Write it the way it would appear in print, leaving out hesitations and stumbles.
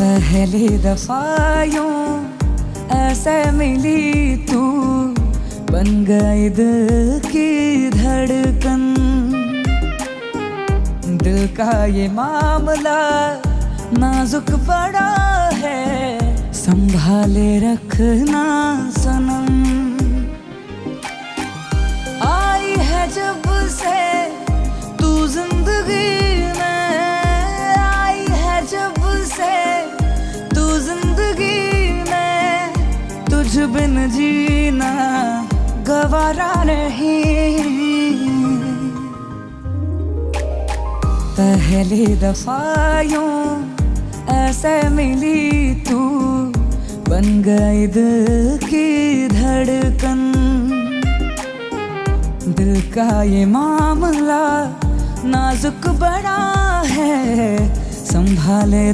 पहली दफा यूं ऐसे मिली तू, बन गई दिल की धड़कन। दिल का ये मामला नाजुक बड़ा है, संभाले रखना सनम। आई है जब से तू जिंदगी में, आई है जब से तू जिंदगी में, तुझ बिन जीना गवारा नहीं। पहली दफा यूं ऐसे मिली तू, बन गई दिल की धड़कन। दिल का ये मामला नाजुक बड़ा है, संभाले